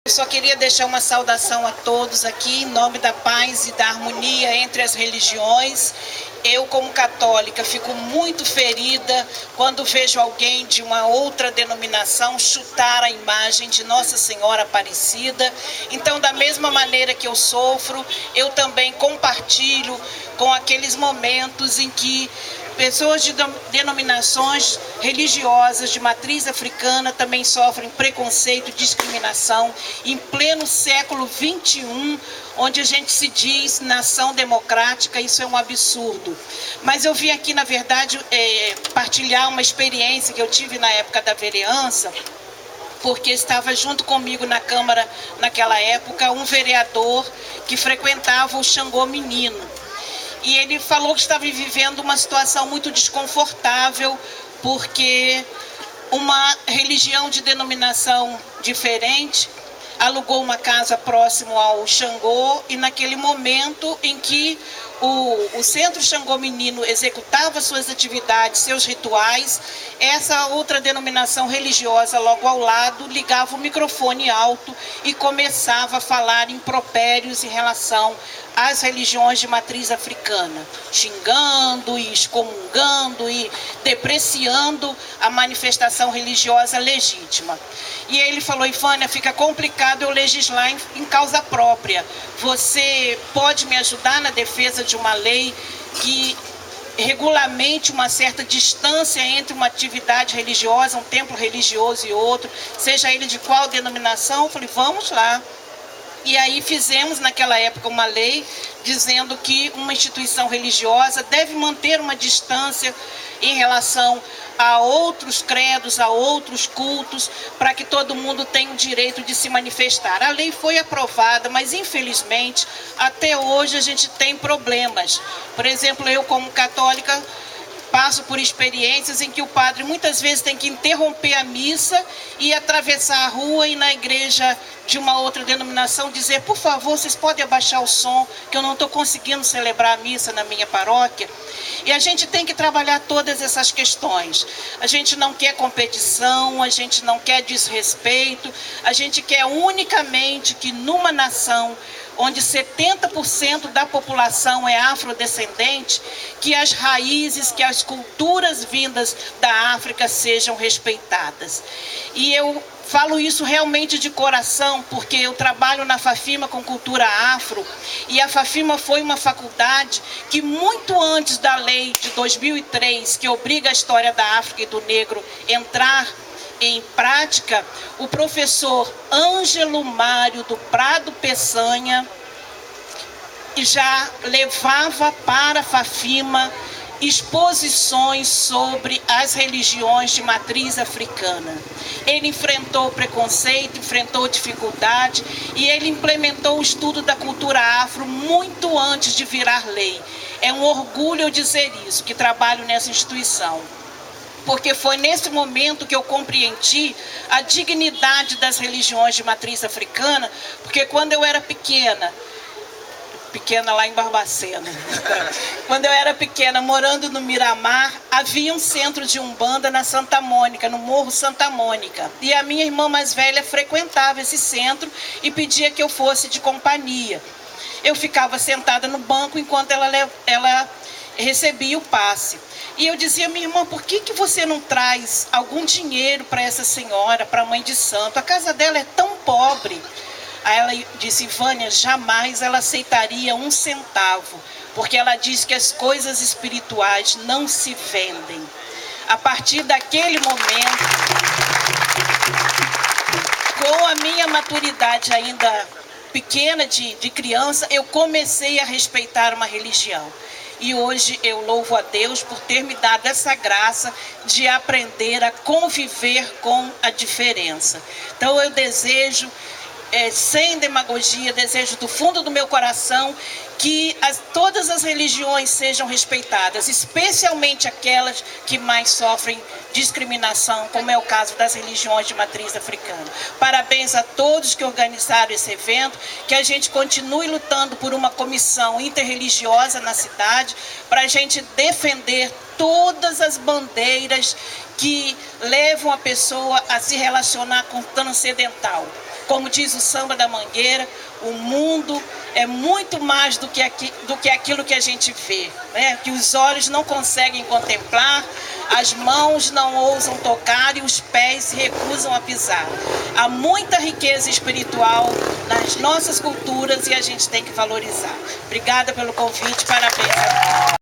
Eu só queria deixar uma saudação a todos aqui, em nome da paz e da harmonia entre as religiões. Eu, como católica, fico muito ferida quando vejo alguém de uma outra denominação chutar a imagem de Nossa Senhora Aparecida. Então, da mesma maneira que eu sofro, eu também compartilho com aqueles momentos em que pessoas de denominações religiosas de matriz africana também sofrem preconceito e discriminação em pleno século XXI, onde a gente se diz nação democrática. Isso é um absurdo. Mas eu vim aqui, na verdade, partilhar uma experiência que eu tive na época da vereança, porque estava junto comigo na Câmara, naquela época, um vereador que frequentava o Xangô Menino. E ele falou que estava vivendo uma situação muito desconfortável, porque uma religião de denominação diferente alugou uma casa próximo ao Xangô, e naquele momento em que o Centro Xangô Menino executava suas atividades, seus rituais, essa outra denominação religiosa logo ao lado ligava o microfone alto e começava a falar impropérios em relação às religiões de matriz africana, xingando e excomungando e depreciando a manifestação religiosa legítima. E ele falou: Ifânia, fica complicado eu legislar em causa própria. Você pode me ajudar na defesa de uma lei que regulamente uma certa distância entre uma atividade religiosa, um templo religioso e outro, seja ele de qual denominação? Eu falei: vamos lá. E aí fizemos naquela época uma lei dizendo que uma instituição religiosa deve manter uma distância em relação a outros credos, a outros cultos, para que todo mundo tenha o direito de se manifestar. A lei foi aprovada, mas infelizmente até hoje a gente tem problemas. Por exemplo, eu, como católica, passo por experiências em que o padre muitas vezes tem que interromper a missa e atravessar a rua e na igreja de uma outra denominação dizer: por favor, vocês podem abaixar o som, que eu não estou conseguindo celebrar a missa na minha paróquia. E a gente tem que trabalhar todas essas questões. A gente não quer competição, a gente não quer desrespeito, a gente quer unicamente que numa nação onde 70% da população é afrodescendente, que as raízes, que as culturas vindas da África sejam respeitadas. E eu falo isso realmente de coração, porque eu trabalho na Fafima com cultura afro, e a Fafima foi uma faculdade que muito antes da lei de 2003, que obriga a história da África e do negro entrar em prática, o professor Ângelo Mário do Prado Peçanha já levava para a Fafima exposições sobre as religiões de matriz africana. Ele enfrentou preconceito, enfrentou dificuldade e ele implementou o estudo da cultura afro muito antes de virar lei. É um orgulho eu dizer isso, que trabalho nessa instituição, porque foi nesse momento que eu compreendi a dignidade das religiões de matriz africana, porque quando eu era pequena lá em Barbacena, quando eu era pequena, morando no Miramar, havia um centro de Umbanda na Santa Mônica, no Morro Santa Mônica, e a minha irmã mais velha frequentava esse centro e pedia que eu fosse de companhia. Eu ficava sentada no banco enquanto ela recebia o passe. E eu dizia: minha irmã, por que você não traz algum dinheiro para essa senhora, para a mãe de santo? A casa dela é tão pobre. Aí ela disse: Ifânia, jamais ela aceitaria um centavo, porque ela diz que as coisas espirituais não se vendem. A partir daquele momento, com a minha maturidade ainda pequena de criança, eu comecei a respeitar uma religião. E hoje eu louvo a Deus por ter me dado essa graça de aprender a conviver com a diferença. Então eu desejo, sem demagogia, desejo do fundo do meu coração que todas as religiões sejam respeitadas, especialmente aquelas que mais sofrem discriminação, como é o caso das religiões de matriz africana. Parabéns a todos que organizaram esse evento, que a gente continue lutando por uma comissão interreligiosa na cidade, para a gente defender todas as bandeiras que levam a pessoa a se relacionar com o transcendental. Como diz o Samba da Mangueira, o mundo é muito mais do que aquilo que a gente vê, né? Que os olhos não conseguem contemplar, as mãos não ousam tocar e os pés se recusam a pisar. Há muita riqueza espiritual nas nossas culturas e a gente tem que valorizar. Obrigada pelo convite, parabéns a todos.